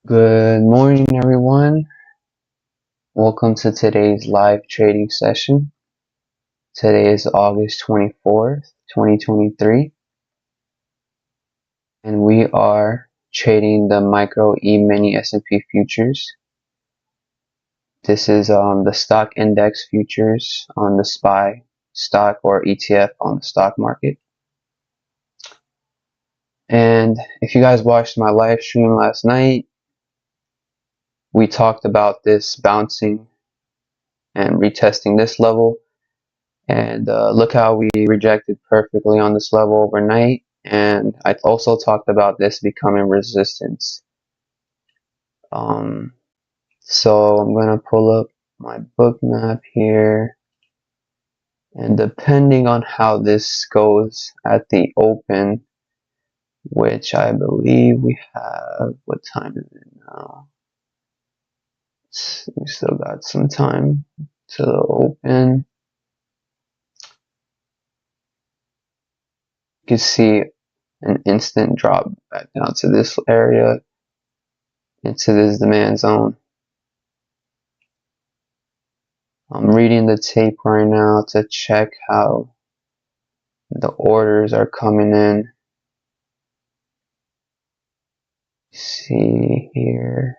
Good morning, everyone. Welcome to today's live trading session. Today is August 24th, 2023, and we are trading the micro E-mini S&P futures. This is the stock index futures on the SPY stock or ETF on the stock market. And if you guys watched my live stream last night, we talked about this bouncing and retesting this level. And look how we rejected perfectly on this level overnight. And I also talked about this becoming resistance. So I'm going to pull up my book map here. And depending on how this goes at the open, which I believe we have, what time is it now? We still got some time to the open. You can see an instant drop back down to this area, into this demand zone. I'm reading the tape right now to check how the orders are coming in. See here.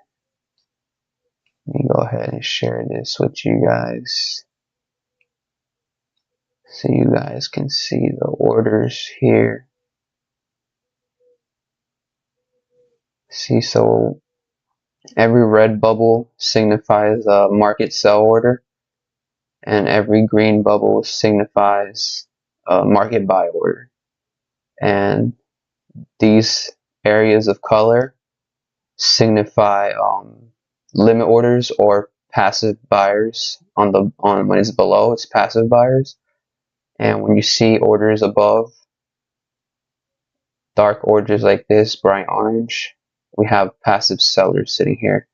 Let me go ahead and share this with you guys so you guys can see the orders here. See, so every red bubble signifies a market sell order, and every green bubble signifies a market buy order. And these areas of color signify limit orders or passive buyers. On when it's below, it's passive buyers, and when you see orders above, dark orders like this, bright orange, we have passive sellers sitting here.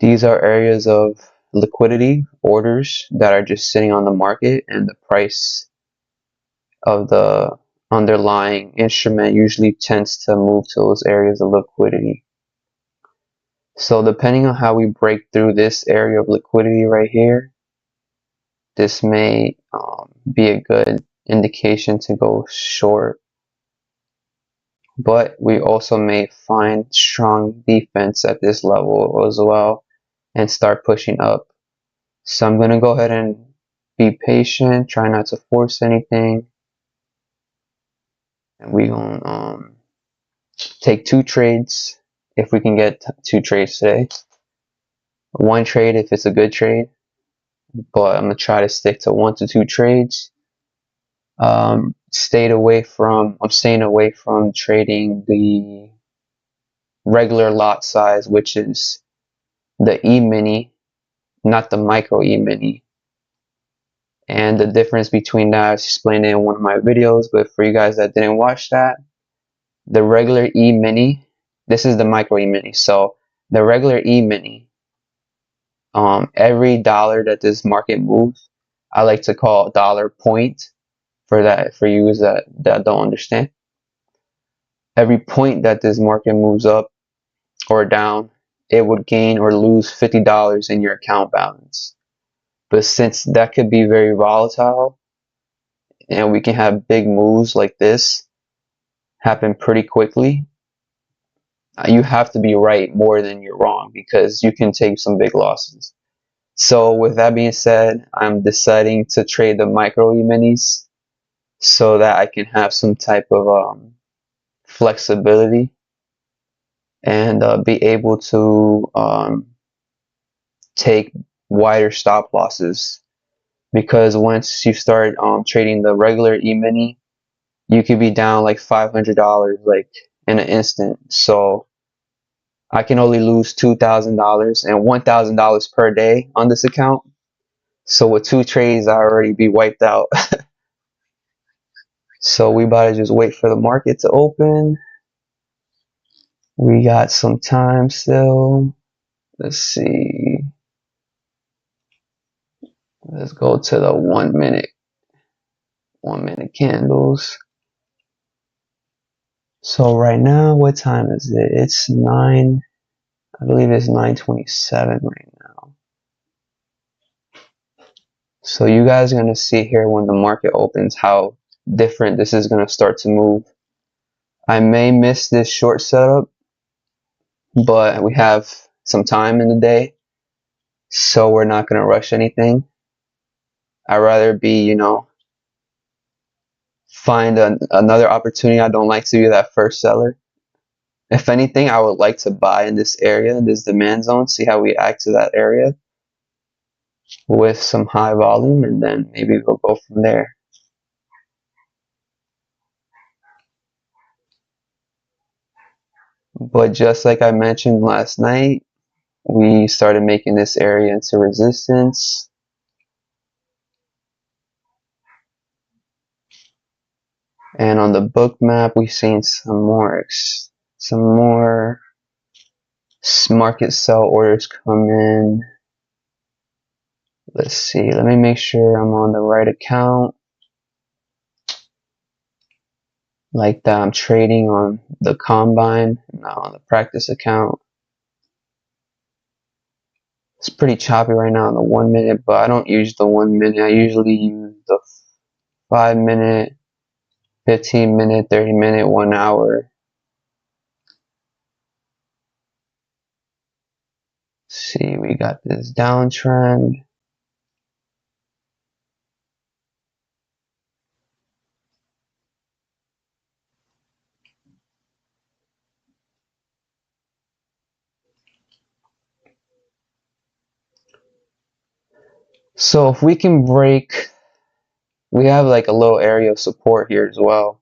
These are areas of liquidity, orders that are just sitting on the market, and the price of the underlying instrument usually tends to move to those areas of liquidity. So depending on how we break through this area of liquidity right here, this may be a good indication to go short. But we also may find strong defense at this level as well and start pushing up. So I'm going to go ahead and be patient, try not to force anything. And we're going to take 2 trades if we can get 2 trades today. 1 trade if it's a good trade. But I'm going to try to stick to 1 to 2 trades. I'm staying away from trading the regular lot size, which is the E-mini, not the micro E-mini. And the difference between that I explained it in one of my videos, but for you guys that didn't watch that, the regular E-mini, this is the micro E-mini. So the regular E-mini, every dollar that this market moves, I like to call dollar point for you that don't understand. Every point that this market moves up or down, it would gain or lose $50 in your account balance. But since that could be very volatile and we can have big moves like this happen pretty quickly, you have to be right more than you're wrong, because you can take some big losses. So with that being said, I'm deciding to trade the micro E-minis so that I can have some type of flexibility and be able to take wider stop losses. Because once you start trading the regular E-mini, you could be down like $500 like in an instant. So I can only lose $2,000 and $1,000 per day on this account. So with 2 trades, I already be wiped out. So we about to just wait for the market to open. We got some time still. Let's see. Let's go to the 1 minute candles. So right now, what time is it? It's 9 I believe it's 9:27 right now. So you guys are going to see here when the market opens how different this is going to start to move. I may miss this short setup, but we have some time in the day, so we're not going to rush anything. I'd rather be, find another opportunity. I don't like to be that first seller. If anything, I would like to buy in this area, this demand zone, see how we act to that area with some high volume, and then maybe we'll go from there. But just like I mentioned last night, we started making this area into resistance. And on the book map, we've seen some more market sell orders come in. Let's see. Let me make sure I'm on the right account. Like that, I'm trading on the combine, not on the practice account. It's pretty choppy right now on the 1 minute, but I don't use the 1 minute. I usually use the 5 minute, 15 minute, 30 minute, 1 hour. Let's see, we got this downtrend. So if we can break, we have like a little area of support here as well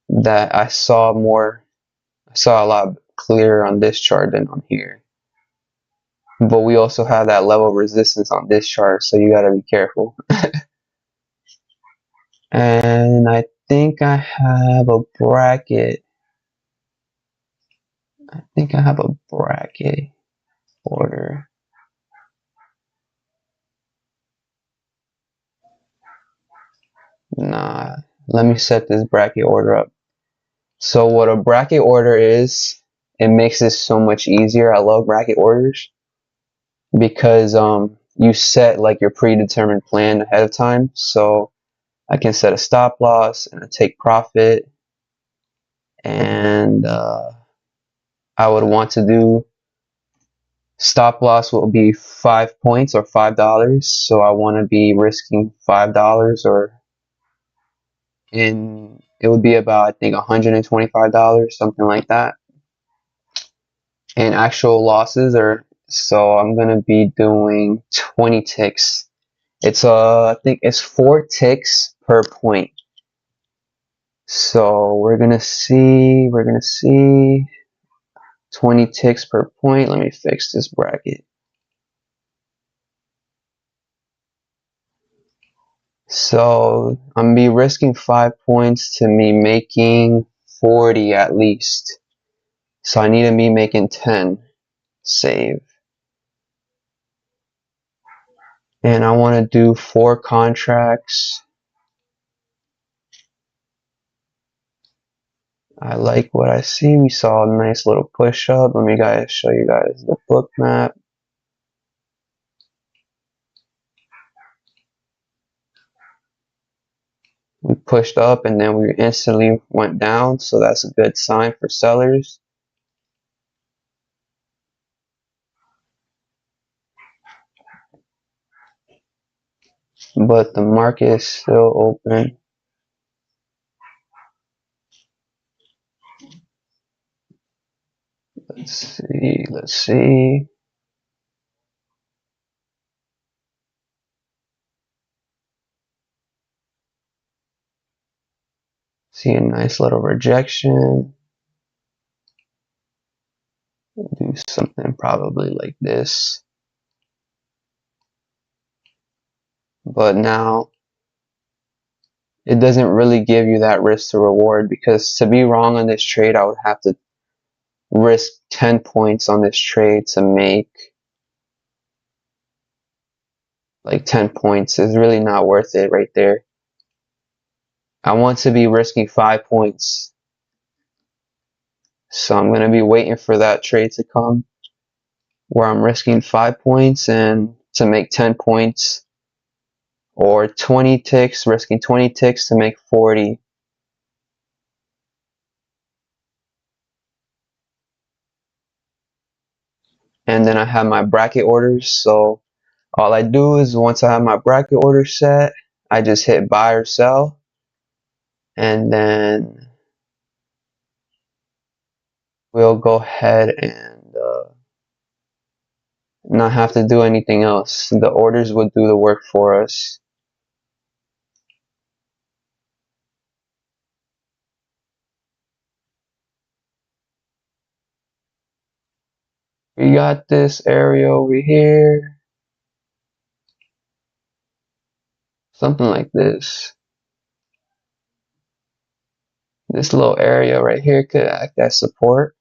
that I saw a lot clearer on this chart than on here. But we also have that level of resistance on this chart, so you gotta be careful. And I think I have a bracket. I think I have a bracket order. Nah, let me set this bracket order up. So what a bracket order is, it makes this so much easier. I love bracket orders because you set like your predetermined plan ahead of time. So I can set a stop loss and a take profit, and I would want to do stop loss will be 5 points or $5. So I want to be risking $5, or it would be about, I think, $125, something like that. And actual losses are, so I'm gonna be doing 20 ticks. It's I think it's 4 ticks per point. So we're gonna see 20 ticks per point. Let me fix this bracket. So I'm gonna be risking 5 points to me making 40 at least. So I need to be making 10 save. And I want to do 4 contracts. I like what I see. We saw a nice little push up. Let me show you guys the book map. We pushed up and then we instantly went down, so that's a good sign for sellers. But the market is still open. Let's see. See a nice little rejection. Do something probably like this. But now it doesn't really give you that risk to reward, because to be wrong on this trade, I would have to risk 10 points on this trade to make like 10 points. Is really not worth it right there. I want to be risking 5 points. So I'm going to be waiting for that trade to come. where I'm risking 5 points and to make 10 points, or 20 ticks, risking 20 ticks to make 40. And then I have my bracket orders. So all I do is once I have my bracket order set, I just hit buy or sell, and then we'll go ahead and not have to do anything else. The orders will do the work for us. We got this area over here, something like this. This little area right here could act as support.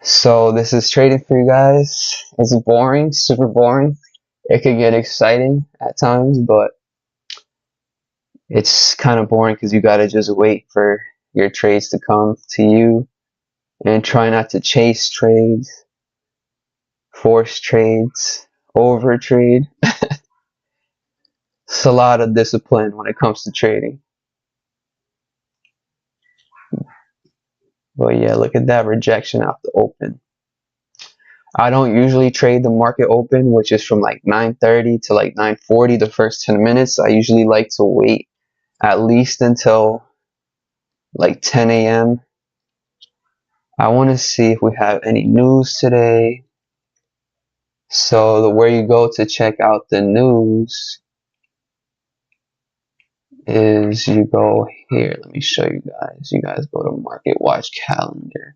So this is trading for you guys. It's boring, super boring. It could get exciting at times, but it's kind of boring because you gotta just wait for your trades to come to you and try not to chase trades, force trades, over trade. It's a lot of discipline when it comes to trading. But yeah, look at that rejection out the open. I don't usually trade the market open, which is from like 9:30 to like 9:40, the first 10 minutes. I usually like to wait at least until like 10 a.m. I want to see if we have any news today. So where you go to check out the news is you go here. Let me show you guys. You guys go to Market Watch Calendar.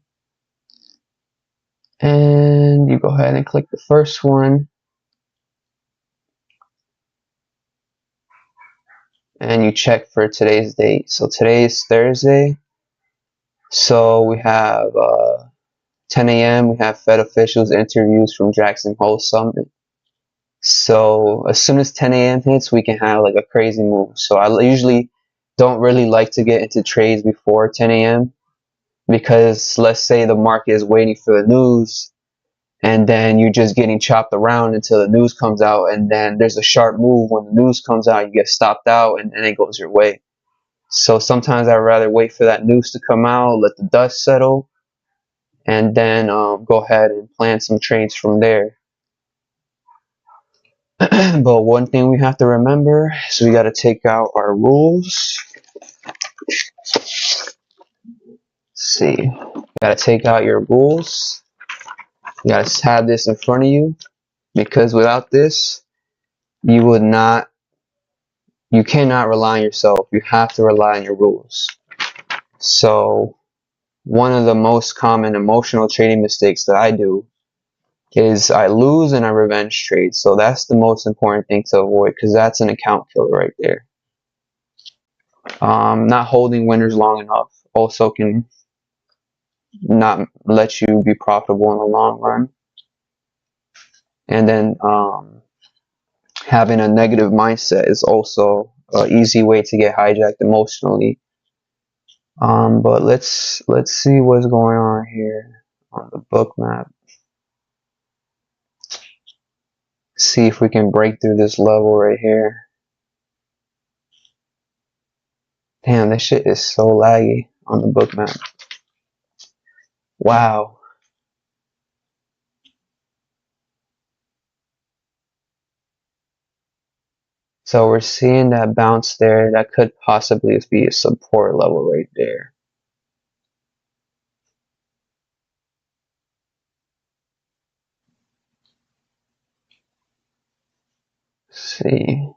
And you go ahead and click the first one. And you check for today's date. So today is Thursday. So we have 10 a.m. We have Fed officials interviews from Jackson Hole Summit. So as soon as 10 a.m. hits, we can have like a crazy move. So I usually don't really like to get into trades before 10 a.m. because let's say the market is waiting for the news and then you're just getting chopped around until the news comes out, and then there's a sharp move when the news comes out, you get stopped out and then it goes your way. So sometimes I'd rather wait for that news to come out, let the dust settle, and then go ahead and plan some trades from there. But one thing we have to remember is we got to take out our rules. Let's see, you got to take out your rules. You got to have this in front of you, because without this, you cannot rely on yourself. You have to rely on your rules. So one of the most common emotional trading mistakes that I do is I lose and I revenge trade. So that's the most important thing to avoid, because that's an account killer right there. Not holding winners long enough also can not let you be profitable in the long run. And then having a negative mindset is also an easy way to get hijacked emotionally. But let's see what's going on here on the book map. See if we can break through this level right here. Damn, this shit is so laggy on the book map. Wow. So we're seeing that bounce there. That could possibly be a support level right there. Let's see.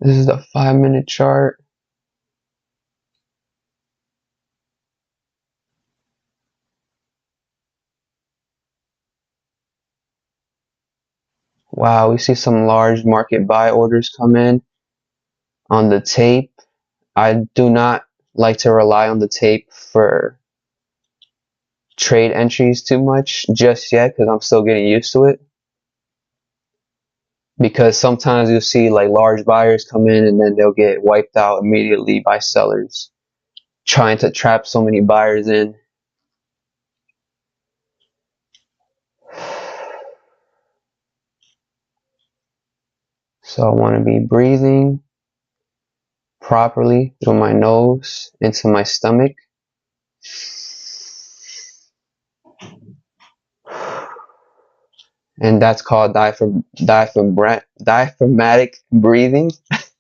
This is the 5-minute chart. Wow, we see some large market buy orders come in on the tape. I do not like to rely on the tape for trade entries too much just yet, because I'm still getting used to it. because sometimes you'll see like large buyers come in and then they'll get wiped out immediately by sellers trying to trap so many buyers in. So I want to be breathing properly through my nose into my stomach. And that's called diaphragmatic breathing.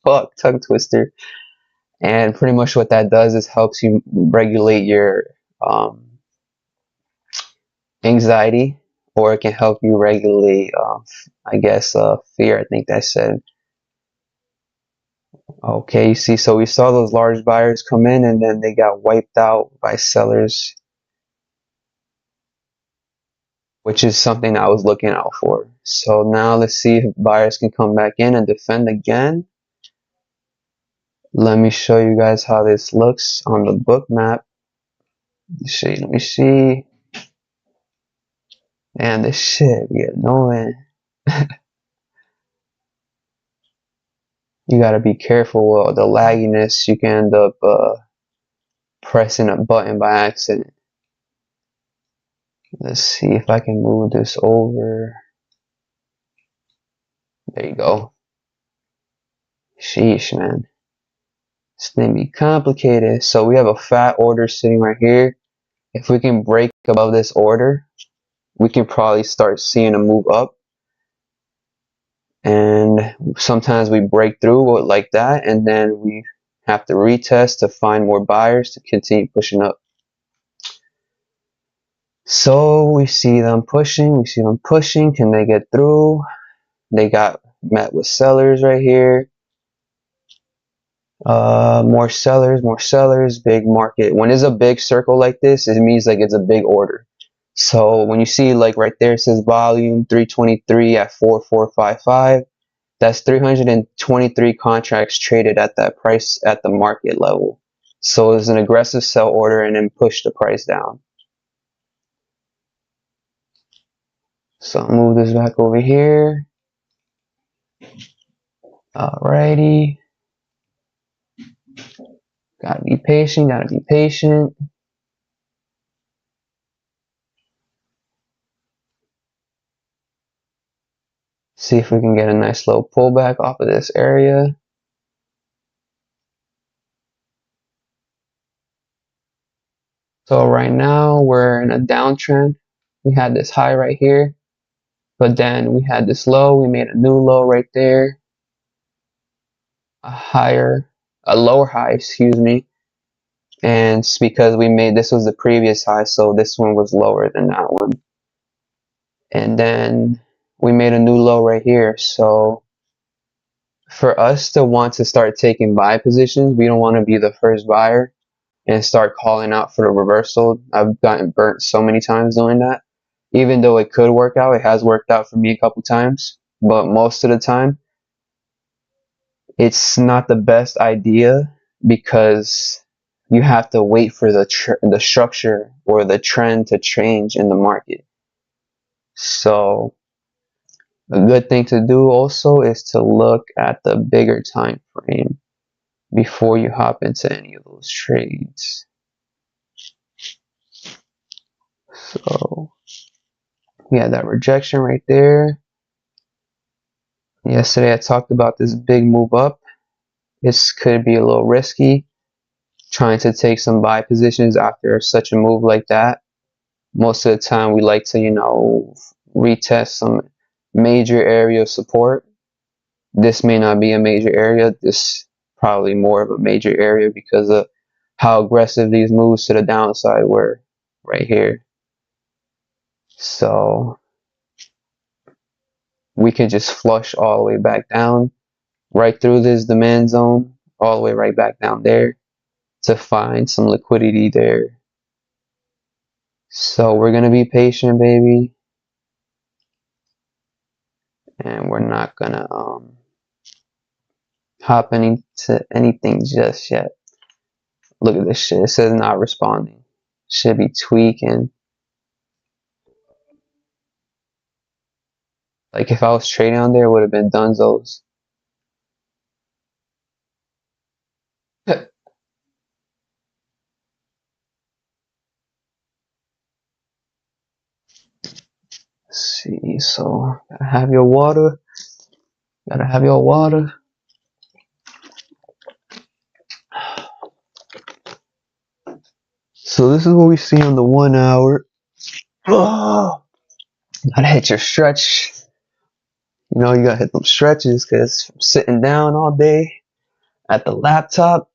Fuck, tongue twister. And pretty much what that does is helps you regulate your anxiety, or it can help you regulate, I guess, fear. I think that said. Okay, you see, so we saw those large buyers come in and then they got wiped out by sellers, which is something I was looking out for. So now let's see if buyers can come back in and defend again. Let me show you guys how this looks on the book map. Let me see. Man, this shit be annoying. You gotta be careful with the lagginess. You can end up pressing a button by accident. Let's see if I can move this over. There you go. Sheesh, man. It's gonna be complicated. So we have a fat order sitting right here. If we can break above this order, we can probably start seeing a move up. And sometimes we break through like that, and then we have to retest to find more buyers to continue pushing up. So we see them pushing, Can they get through? They got met with sellers right here. More sellers, big market. When it's a big circle like this, it means like it's a big order. So when you see like right there, it says volume 323 at 4455. That's 323 contracts traded at that price at the market level. So it's an aggressive sell order and then push the price down. So I'll move this back over here. Alrighty. Gotta be patient. See if we can get a nice little pullback off of this area. So right now we're in a downtrend. We had this high right here, but then we had this low. We made a new low right there. A lower high, excuse me. And it's because this was the previous high, so this one was lower than that one. And then we made a new low right here. So for us to want to start taking buy positions, we don't want to be the first buyer and start calling out for the reversal. I've gotten burnt so many times doing that. Even though it could work out, it has worked out for me a couple times, but most of the time it's not the best idea, because you have to wait for the structure or the trend to change in the market. So a good thing to do also is to look at the bigger time frame before you hop into any of those trades. So we had that rejection right there. Yesterday I talked about this big move up. This could be a little risky, trying to take some buy positions after such a move like that. Most of the time we like to, retest some major area of support. This may not be a major area. This probably more of a major area because of how aggressive these moves to the downside were right here. So we could just flush all the way back down, right through this demand zone, all the way right back down there to find some liquidity there. So we're gonna be patient, baby, and we're not gonna hop into anything just yet. Look at this shit. It says not responding. Should be tweaking. Like if I was trading on there, it would have been Dunzos. See, so gotta have your water. Gotta have your water. So this is what we see on the 1 hour. Oh, gotta hit your stretch. You know, you gotta hit them stretches because sitting down all day at the laptop,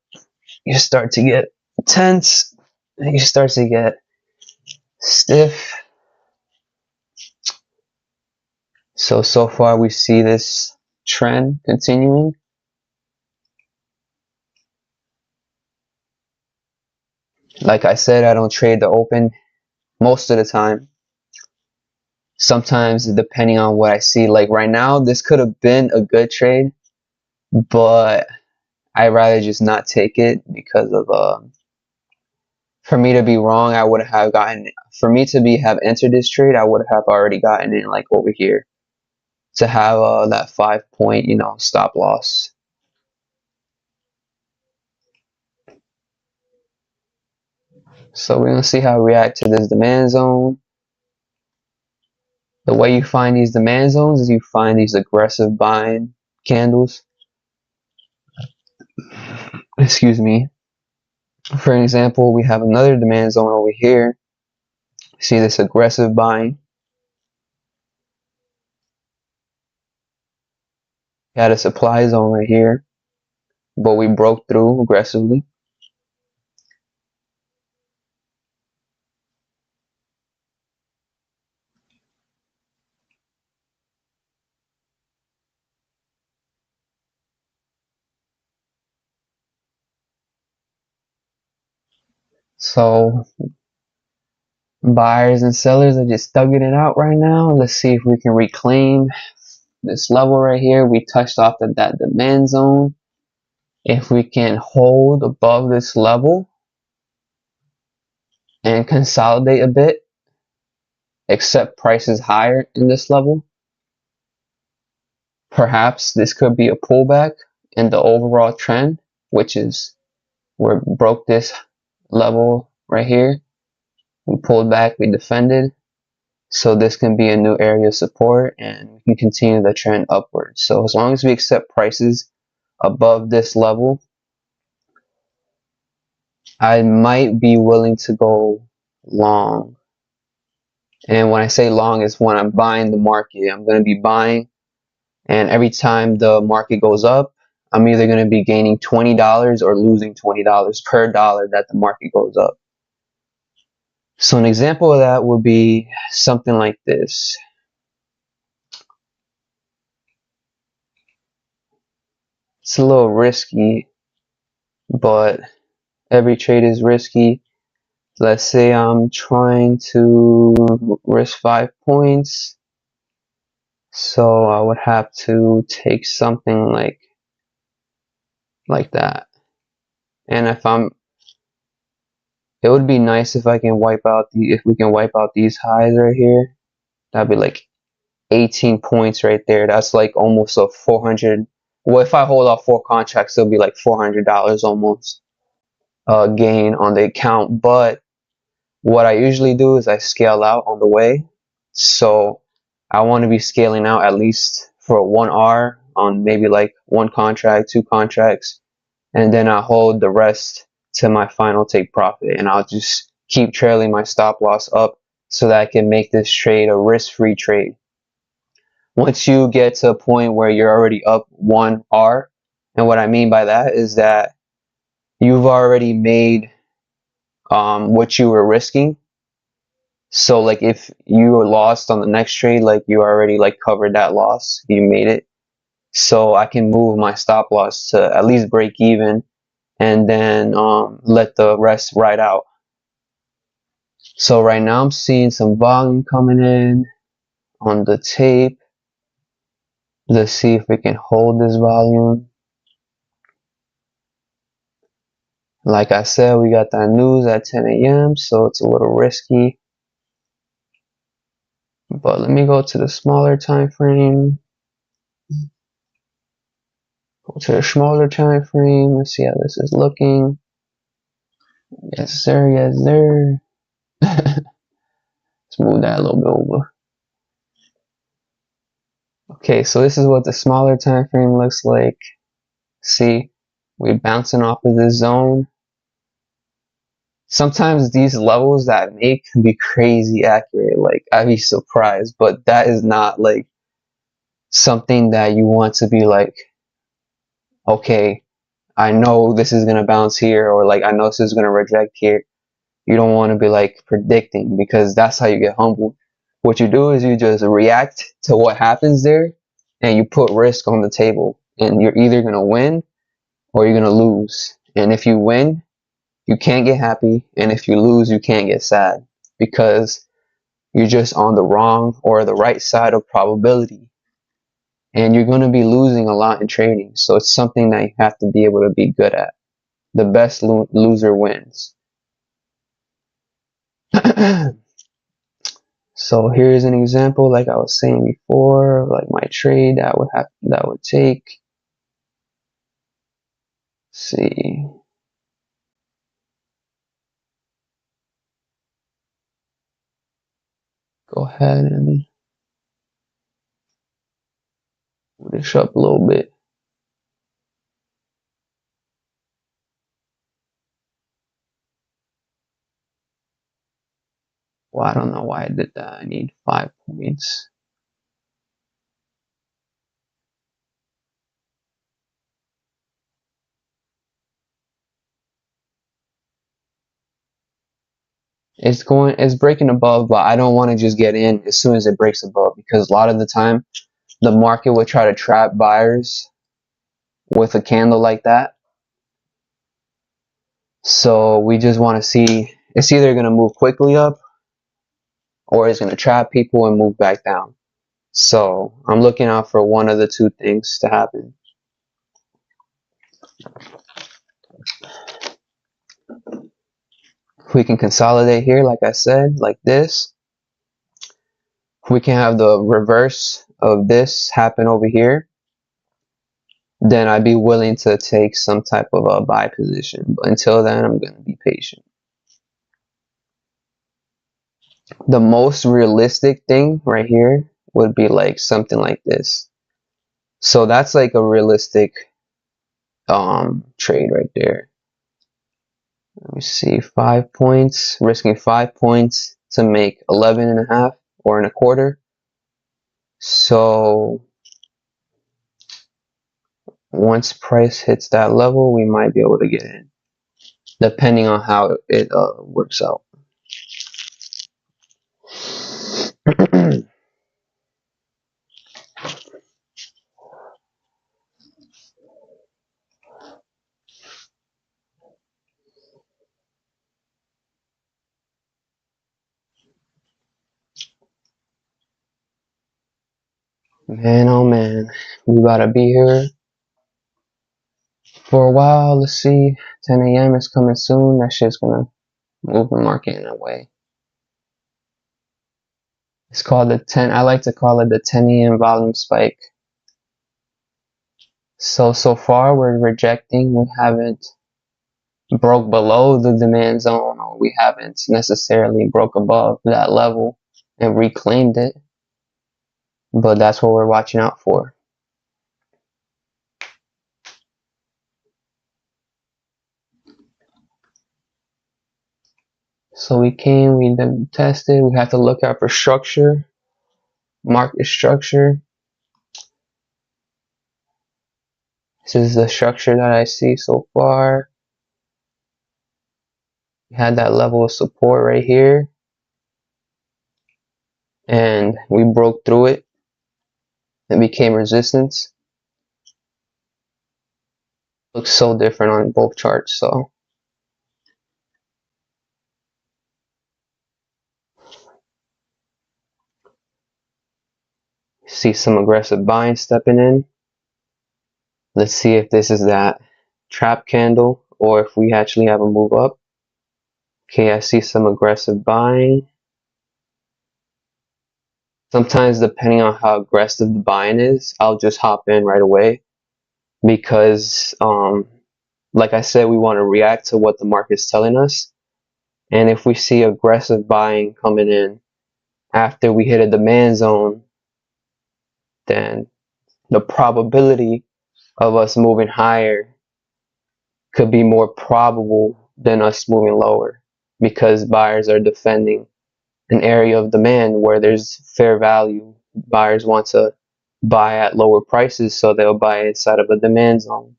you start to get tense and you start to get stiff. So far we see this trend continuing. Like I said, I don't trade the open most of the time. Sometimes depending on what I see, like right now, this could have been a good trade, but I'd rather just not take it because of for me to be wrong, I would have gotten, for me to have entered this trade, I would have already gotten in like over here to have that 5 point, you know, stop loss. So we're gonna see how I react to this demand zone. The way you find these demand zones is you find these aggressive buying candles. Excuse me. For example, we have another demand zone over here. See this aggressive buying. Got a supply zone right here, but we broke through aggressively. So buyers and sellers are just thugging it out right now. Let's see if we can reclaim this level right here. We touched off that demand zone. If we can hold above this level and consolidate a bit, accept prices higher in this level, perhaps this could be a pullback in the overall trend, which is we broke this level right here. We pulled back, we defended. So this can be a new area of support and we can continue the trend upwards. So as long as we accept prices above this level, I might be willing to go long. And when I say long, is when I'm buying the market. I'm going to be buying, and every time the market goes up, I'm either going to be gaining $20 or losing $20 per dollar that the market goes up. So an example of that would be something like this. It's a little risky, but every trade is risky. Let's say I'm trying to risk 5 points. So I would have to take something like that. And it would be nice if I can if we can wipe out these highs right here. That'd be like 18 points right there. That's like almost a 400. Well, if I hold off 4 contracts, it'll be like $400 almost gain on the account. But what I usually do is I scale out on the way. So I want to be scaling out at least for 1 hour on maybe like 1 contract, 2 contracts, and then I hold the rest to my final take profit, and I'll just keep trailing my stop loss up so that I can make this trade a risk-free trade. Once you get to a point where you're already up 1 R, and what I mean by that is that you've already made what you were risking. So like if you were lost on the next trade, like you already like covered that loss, you made it. So I can move my stop loss to at least break even and then let the rest ride out. So right now I'm seeing some volume coming in on the tape. Let's see if we can hold this volume. Like I said, we got that news at 10 a.m. so it's a little risky. But let me go to the smaller time frame. Go to the smaller time frame. Let's see how this is looking. Yes, sir. Yes, sir. Let's move that a little bit over. Okay, so this is what the smaller time frame looks like. See, we're bouncing off of this zone. Sometimes these levels that make can be crazy accurate. Like, I'd be surprised, but that is not like something that you want to be like, okay, I know this is gonna bounce here, or like I know this is gonna reject here. You don't want to be like predicting, because that's how you get humbled. What you do is you just react to what happens there, and you put risk on the table, and you're either gonna win or you're gonna lose. And if you win, you can't get happy, and if you lose, you can't get sad, because you're just on the wrong or the right side of probability, and you're going to be losing a lot in trading. So it's something that you have to be able to be good at. The best loser wins. So here's an example, like I was saying before, like my trade that would take. Let's see. Go ahead and move this up a little bit. Well, I don't know why I did that. I need 5 points. It's breaking above, but I don't want to just get in as soon as it breaks above, because a lot of the time the market will try to trap buyers with a candle like that. So we just want to see, it's either going to move quickly up or it's going to trap people and move back down. So I'm looking out for one of the two things to happen. We can consolidate here, like I said, like this. We can have the reverse of this happen over here. Then I'd be willing to take some type of a buy position. But until then, I'm going to be patient. The most realistic thing right here would be like something like this. So that's like a realistic trade right there. Let me see, 5 points, risking 5 points to make 11.5 or and a quarter. So once price hits that level, we might be able to get in, depending on how it works out. Man, oh man, we gotta be here for a while. Let's see, 10 a.m. is coming soon. That shit's gonna move the market in a way. It's called the 10, I like to call it the 10 a.m. volume spike. So far we're rejecting. We haven't broke below the demand zone, or we haven't necessarily broke above that level and reclaimed it. But that's what we're watching out for. So we came, we then tested. We have to look out for structure, market structure. This is the structure that I see so far. We had that level of support right here, and we broke through it. It became resistance. Looks so different on both charts. So see some aggressive buying stepping in. Let's see if this is that trap candle or if we actually have a move up. Okay, I see some aggressive buying. Sometimes, depending on how aggressive the buying is, I'll just hop in right away because, like I said, we want to react to what the market's telling us. And if we see aggressive buying coming in after we hit a demand zone, then the probability of us moving higher could be more probable than us moving lower because buyers are defending an area of demand where there's fair value. Buyers want to buy at lower prices, so they'll buy inside of a demand zone.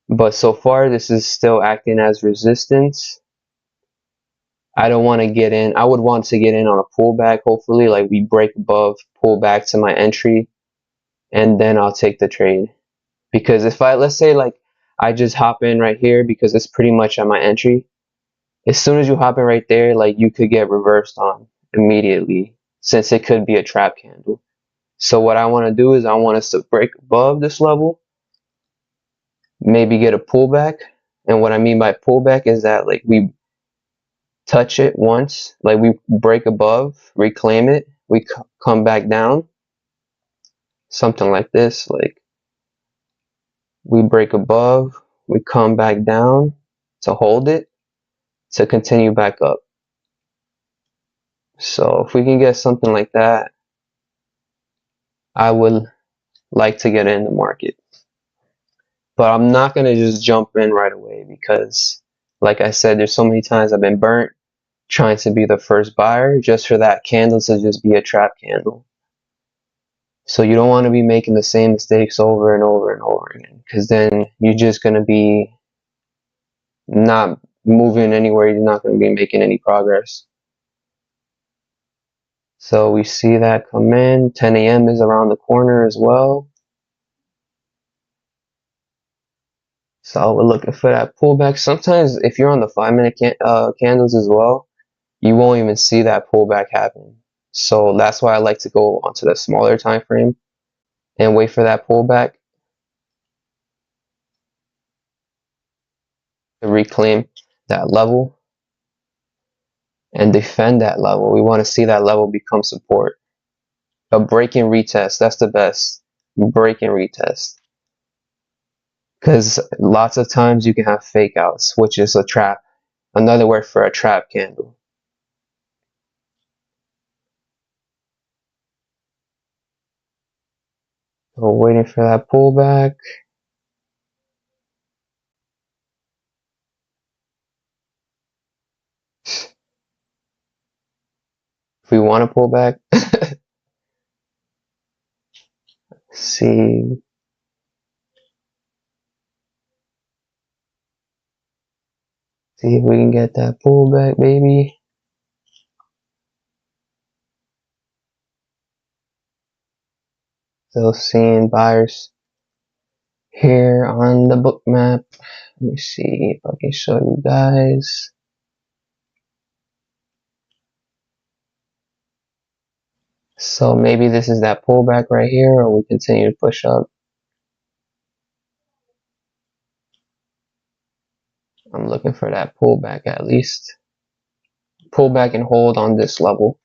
But so far, this is still acting as resistance. I don't want to get in. I would want to get in on a pullback, hopefully, like we break above, pull back to my entry, and then I'll take the trade. Because if let's say like I just hop in right here because it's pretty much at my entry, as soon as you hop in right there, like you could get reversed on immediately since it could be a trap candle. So what I want to do is I want us to break above this level, maybe get a pullback. And what I mean by pullback is that like we touch it once, like we break above, reclaim it, we come back down, something like this, like we break above, we come back down to hold it, to continue back up. So if we can get something like that, I would like to get in the market. But I'm not going to just jump in right away because, like I said, there's so many times I've been burnt trying to be the first buyer just for that candle to just be a trap candle. So you don't want to be making the same mistakes over and over and over again because then you're just going to be not moving anywhere. You're not going to be making any progress. So we see that come in. 10 a.m. is around the corner as well. So we're looking for that pullback. Sometimes if you're on the 5-minute candles as well, you won't even see that pullback happen. So that's why I like to go onto the smaller time frame and wait for that pullback to reclaim that level and defend that level. We want to see that level become support. A break and retest, that's the best. Break and retest. Because lots of times you can have fake outs, which is a trap. Another word for a trap candle. So waiting for that pullback. If we want to pull back, see. See if we can get that pullback, baby. Still seeing buyers here on the book map. Let me see if I can show you guys. So maybe this is that pullback right here, or we continue to push up. I'm looking for that pullback at least. Pullback and hold on this level.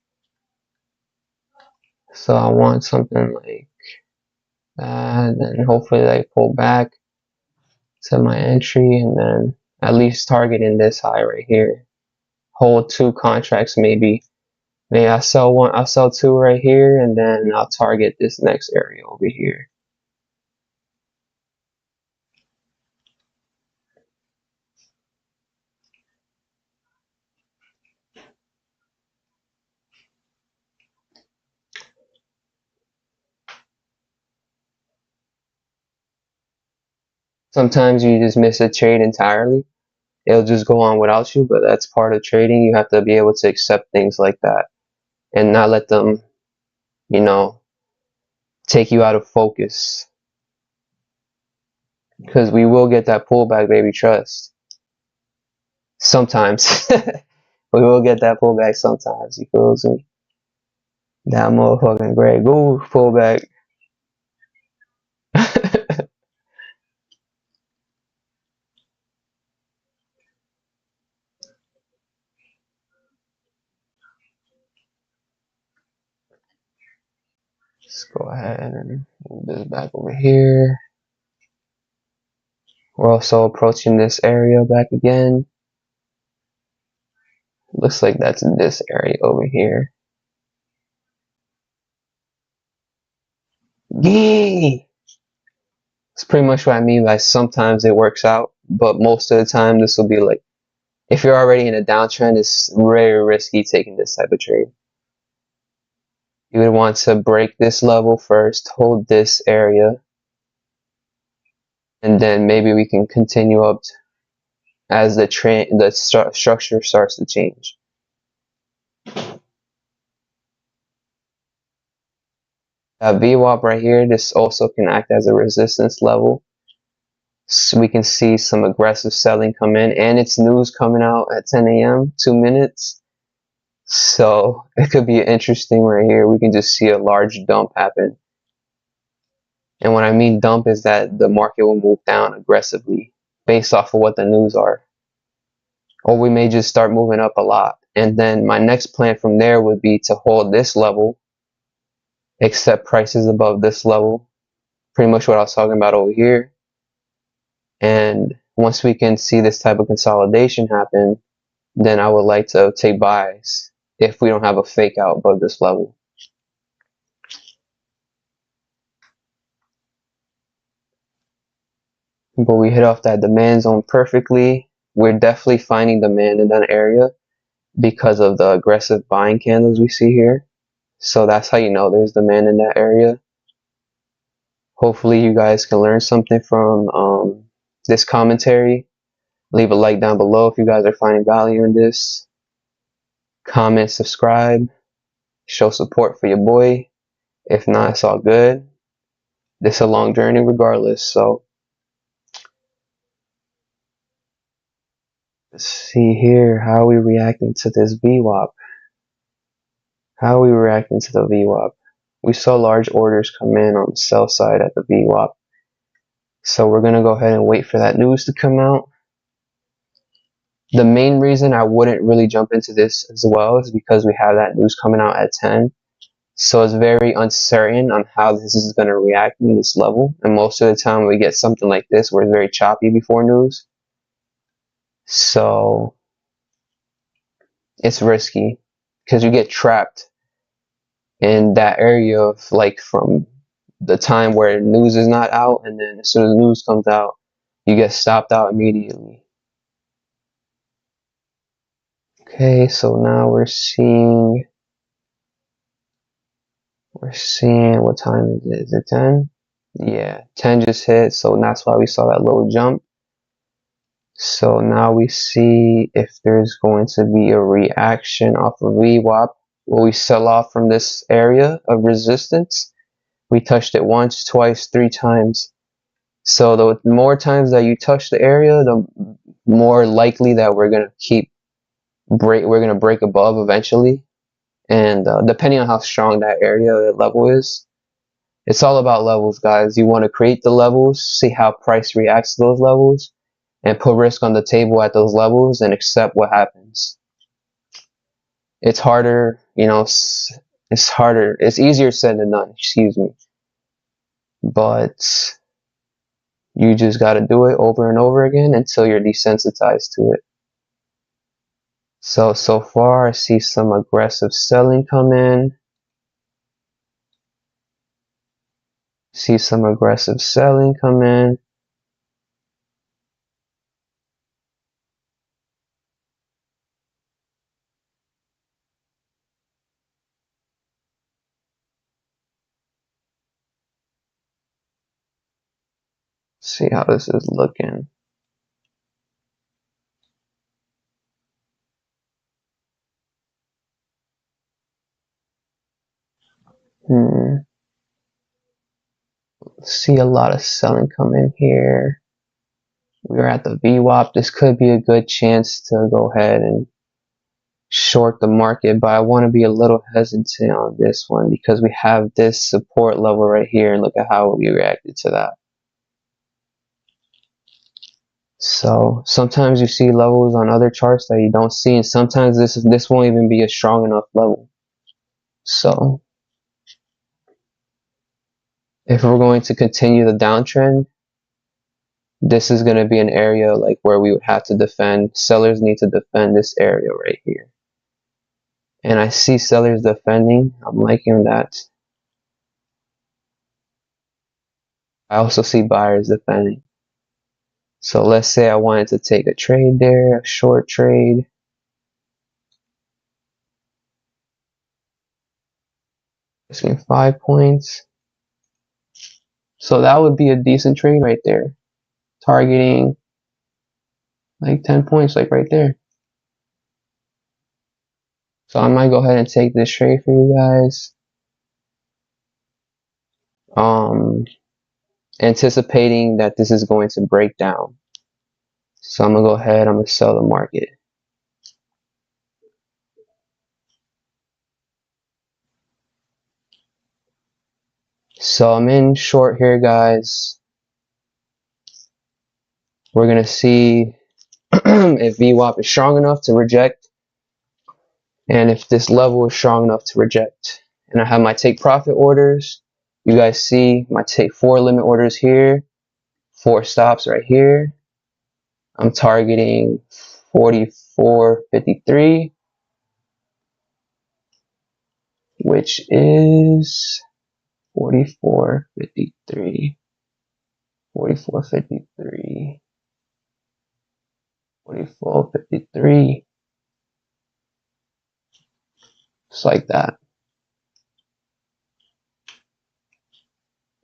So I want something like that, and hopefully I pull back to my entry, and then at least targeting this high right here. Hold 2 contracts maybe. Maybe I'll sell 2 right here, and then I'll target this next area over here. Sometimes you just miss a trade entirely. It'll just go on without you, but that's part of trading. You have to be able to accept things like that and not let them, you know, take you out of focus. Because we will get that pullback, baby, trust. Sometimes. We will get that pullback sometimes. You feel me? That motherfucking Grey Goose pullback. Go ahead and move this back over here. We're also approaching this area back again. Looks like that's this area over here. Yay! That's pretty much what I mean by sometimes it works out, but most of the time this will be like, if you're already in a downtrend, it's very risky taking this type of trade. You would want to break this level first, hold this area, and then maybe we can continue up as the structure starts to change. That VWAP right here, this also can act as a resistance level. So we can see some aggressive selling come in, and it's news coming out at 10 a.m., 2 minutes. So it could be interesting right here. We can just see a large dump happen. And what I mean dump is that the market will move down aggressively based off of what the news are. Or we may just start moving up a lot. And then my next plan from there would be to hold this level, accept prices above this level. Pretty much what I was talking about over here. And once we can see this type of consolidation happen, then I would like to take buys if we don't have a fake out above this level. But we hit off that demand zone perfectly. We're definitely finding demand in that area because of the aggressive buying candles we see here. So that's how you know there's demand in that area. Hopefully you guys can learn something from this commentary. Leave a like down below if you guys are finding value in this. Comment, subscribe, show support for your boy. If not, it's all good. This is a long journey regardless. So let's see here. How are we reacting to this VWAP? How are we reacting to the VWAP? We saw large orders come in on the sell side at the VWAP. So we're going to go ahead and wait for that news to come out. The main reason I wouldn't really jump into this as well is because we have that news coming out at 10. So it's very uncertain on how this is going to react in this level. And most of the time we get something like this where it's very choppy before news. So it's risky because you get trapped in that area of like from the time where news is not out, and then as soon as news comes out, you get stopped out immediately. Okay, so now we're seeing what time is it? Is it 10? Yeah, 10 just hit, so that's why we saw that little jump. So now we see if there's going to be a reaction off of VWAP. Will we sell off from this area of resistance? We touched it once, twice, 3 times. So the more times that you touch the area, the more likely that we're gonna break above eventually. And depending on how strong that area, that level is, it's all about levels, guys. You want to create the levels, see how price reacts to those levels, and put risk on the table at those levels and accept what happens. It's harder, you know, it's harder. It's easier said than done, excuse me. But you just got to do it over and over again until you're desensitized to it. So far I see some aggressive selling come in. See some aggressive selling come in. See how this is looking. See a lot of selling come in here. We're at the VWAP. This could be a good chance to go ahead and short the market, but I want to be a little hesitant on this one because we have this support level right here, and look at how we reacted to that. So sometimes you see levels on other charts that you don't see, and sometimes this won't even be a strong enough level. So If we're going to continue the downtrend, this is going to be an area like where we would have to defend. Sellers need to defend this area right here. And I see sellers defending. I'm liking that. I also see buyers defending. So let's say I wanted to take a trade there, a short trade. Risking 5 points. So that would be a decent trade right there. Targeting like 10 points, like right there. So I might go ahead and take this trade for you guys. Anticipating that this is going to break down. So I'm gonna go ahead, I'm gonna sell the market. So I'm in short here, guys. We're gonna see if VWAP is strong enough to reject, and if this level is strong enough to reject. And I have my take profit orders. You guys see my take 4 limit orders here, 4 stops right here. I'm targeting 44.53, which is 44.53, 44.53, 44.53. Just like that.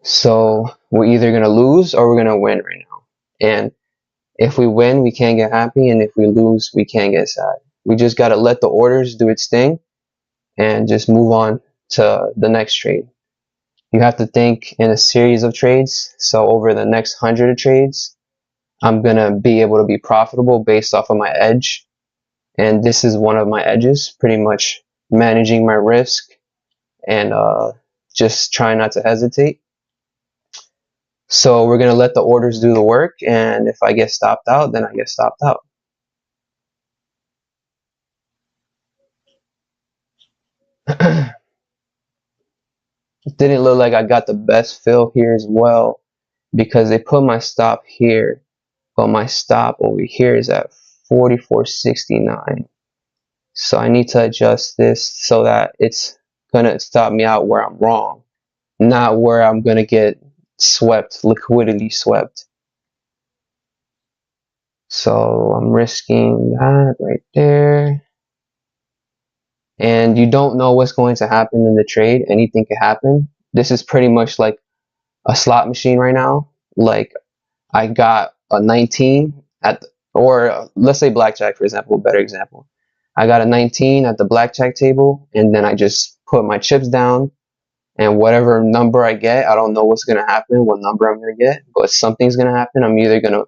So we're either gonna lose or we're gonna win right now. And if we win, we can't get happy, and if we lose, we can't get sad. We just gotta let the orders do its thing and just move on to the next trade. You have to think in a series of trades. So over the next 100 of trades, I'm gonna be able to be profitable based off of my edge. And this is one of my edges, pretty much managing my risk and just trying not to hesitate. So we're going to let the orders do the work, and if I get stopped out, then I get stopped out. It didn't look like I got the best fill here as well, because they put my stop here, but my stop over here is at 44.69. So I need to adjust this so that it's going to stop me out where I'm wrong, not where I'm going to get swept, liquidity swept. So I'm risking that right there. And you don't know what's going to happen in the trade. Anything can happen. This is pretty much like a slot machine right now. Like I got a 19 at, or let's say blackjack, for example, a better example. I got a 19 at the blackjack table, and then I just put my chips down, and whatever number I get, I don't know what's going to happen, what number I'm going to get, but something's going to happen. I'm either going to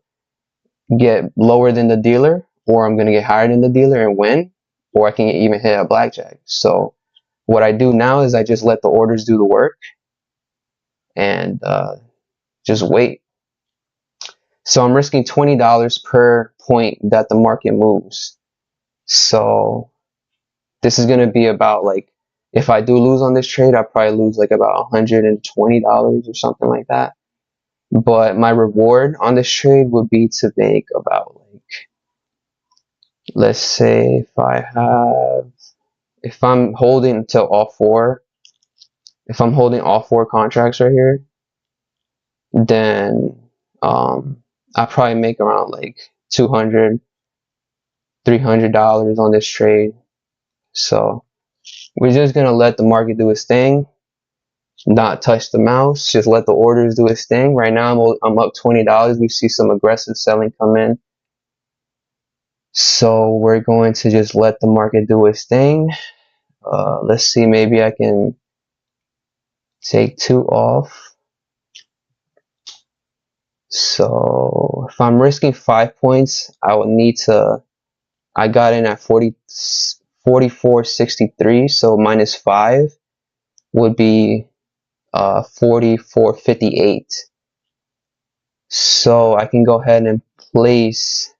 get lower than the dealer, or I'm going to get higher than the dealer and win, or I can even hit a blackjack. So what I do now is I just let the orders do the work and just wait. So I'm risking $20 per point that the market moves. So this is going to be about, like, if I do lose on this trade, I'll probably lose like about $120 or something like that. But my reward on this trade would be to make about, like, let's say if I'm holding until all 4, if I'm holding all 4 contracts right here, then I probably make around like $200, $300 on this trade. So we're just gonna let the market do its thing, not touch the mouse, just let the orders do its thing. Right now I'm up $20. We see some aggressive selling come in, so we're going to just let the market do its thing. Let's see, maybe I can take 2 off. So if I'm risking 5 points, I would need to, I got in at 44.63, so minus 5 would be 44.58. So I can go ahead and place,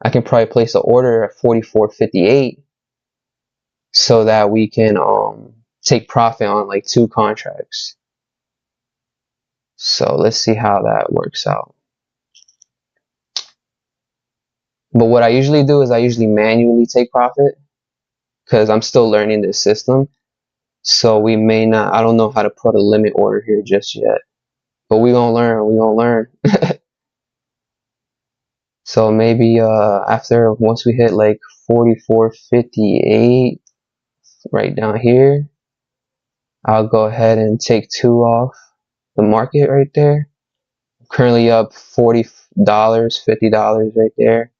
I can probably place an order at 44.58 so that we can take profit on like 2 contracts. So let's see how that works out. But what I usually do is I usually manually take profit because I'm still learning this system. So we may not, I don't know how to put a limit order here just yet. But we gonna learn, we gonna learn. So maybe after, once we hit like 44.58 right down here, I'll go ahead and take 2 off the market right there. Currently up $40, $50 right there.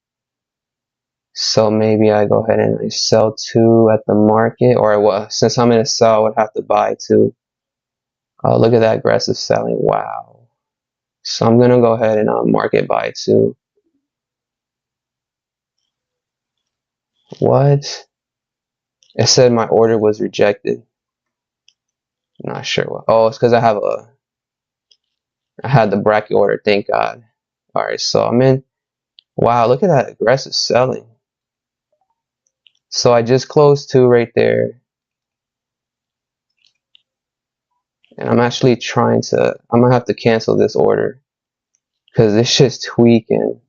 So maybe I go ahead and I sell 2 at the market, or well, since I'm in a sell, I would have to buy 2. Look at that aggressive selling. Wow. So I'm gonna go ahead and market buy 2. What? It said my order was rejected. Not sure what. Oh, it's because I had the bracket order. Thank God. All right, so I'm in. Wow, look at that aggressive selling. So I just closed 2 right there, and I'm actually trying to. I'm gonna have to cancel this order because it's just tweaking.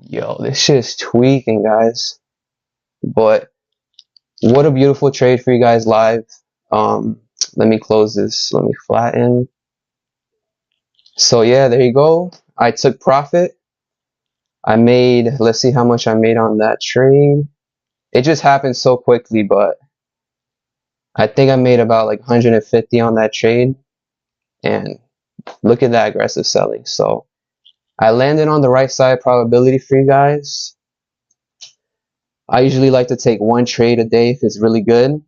Yo, this shit's tweaking, guys. But what a beautiful trade for you guys live. Let me close this. Let me flatten. So yeah, there you go. I took profit. I made, let's see how much I made on that trade. It just happened so quickly, but I think I made about like 150 on that trade. And look at that aggressive selling. So I landed on the right side probability for you guys. I usually like to take 1 trade a day if it's really good.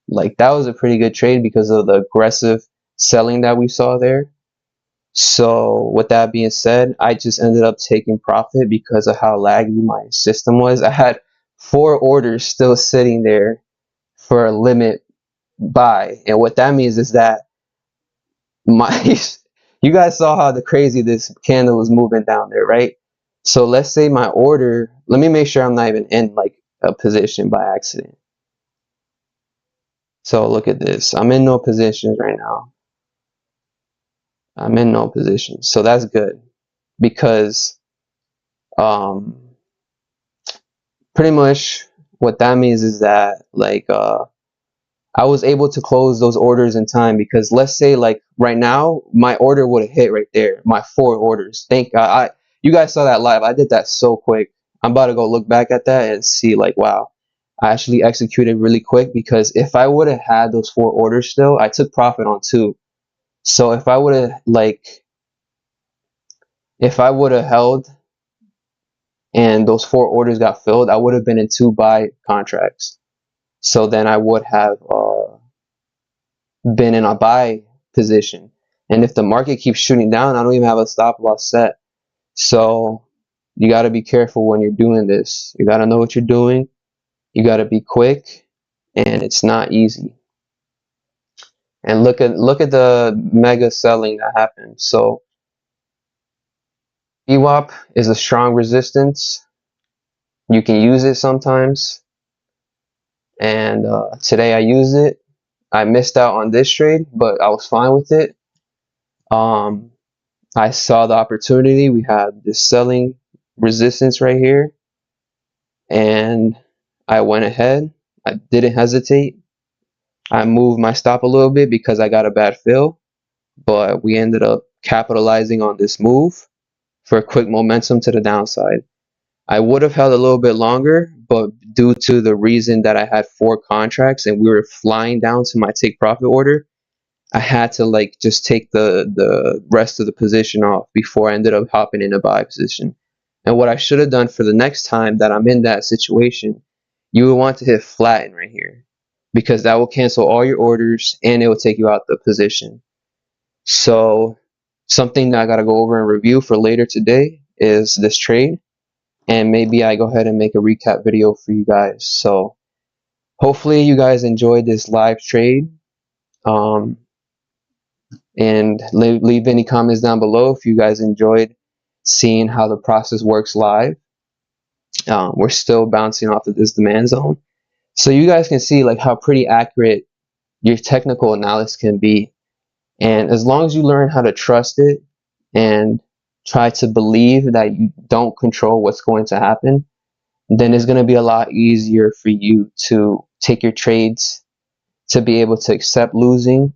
Like that was a pretty good trade because of the aggressive selling that we saw there. So with that being said, I just ended up taking profit because of how laggy my system was. I had 4 orders still sitting there for a limit buy, and what that means is that my you guys saw how the crazy this candle was moving down there, right? So let's say my order, let me make sure I'm not even in like a position by accident. So look at this. I'm in no positions right now. I'm in no position. So that's good because pretty much what that means is that like I was able to close those orders in time because let's say like right now my order would have hit right there, my 4 orders. Thank God. You guys saw that live. I did that so quick. I'm about to go look back at that and see like wow, I actually executed really quick because if I would have had those 4 orders still, I took profit on 2. So if I would have if I would have held and those 4 orders got filled, I would have been in 2 buy contracts. So then I would have been in a buy position. And if the market keeps shooting down, I don't even have a stop loss set. So you got to be careful when you're doing this. You got to know what you're doing. You got to be quick, and it's not easy. And look at the mega selling that happened. So VWAP is a strong resistance. You can use it sometimes. And today I used it. I missed out on this trade, but I was fine with it. I saw the opportunity. We had this selling resistance right here, and I went ahead. I didn't hesitate. I moved my stop a little bit because I got a bad fill, but we ended up capitalizing on this move for a quick momentum to the downside. I would have held a little bit longer, but due to the reason that I had 4 contracts and we were flying down to my take profit order, I had to like just take the rest of the position off before I ended up hopping in a buy position. And what I should have done for the next time that I'm in that situation, you would want to hit flatten right here because that will cancel all your orders and it will take you out the position. So something that I got to go over and review for later today is this trade, and maybe I go ahead and make a recap video for you guys. So hopefully you guys enjoyed this live trade. And leave any comments down below if you guys enjoyed seeing how the process works live. We're still bouncing off of this demand zone. So you guys can see like how pretty accurate your technical analysis can be. And as long as you learn how to trust it and try to believe that you don't control what's going to happen, then it's going to be a lot easier for you to take your trades, to be able to accept losing,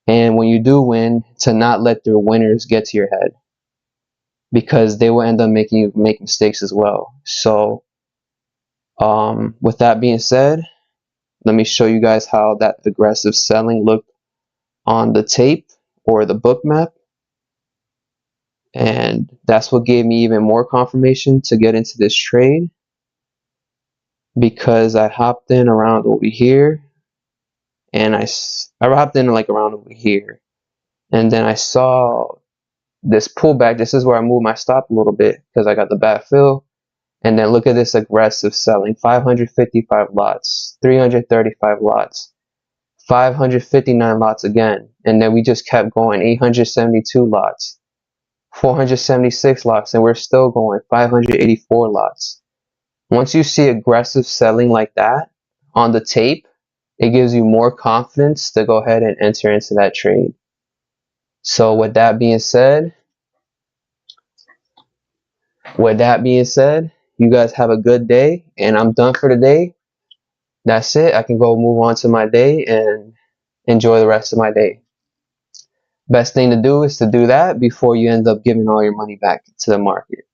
and when you do win, to not let the winners get to your head, because they will end up making you make mistakes as well. So with that being said, let me show you guys how that aggressive selling looked on the tape or the book map. And that's what gave me even more confirmation to get into this trade, because I hopped in around over here, and I hopped in like around over here, and then I saw this pullback. This is where I moved my stop a little bit because I got the bad fill. And then look at this aggressive selling: 555 lots, 335 lots, 559 lots again. And then we just kept going: 872 lots, 476 lots, and we're still going: 584 lots. Once you see aggressive selling like that on the tape, it gives you more confidence to go ahead and enter into that trade. So with that being said, you guys have a good day, and I'm done for today. That's it. I can go move on to my day and enjoy the rest of my day. Best thing to do is to do that before you end up giving all your money back to the market.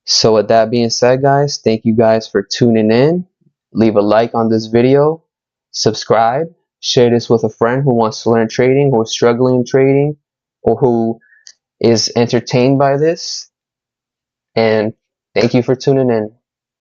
So with that being said, guys, thank you guys for tuning in. Leave a like on this video, subscribe, share this with a friend who wants to learn trading, or struggling in trading, or who is entertained by this. And thank you for tuning in.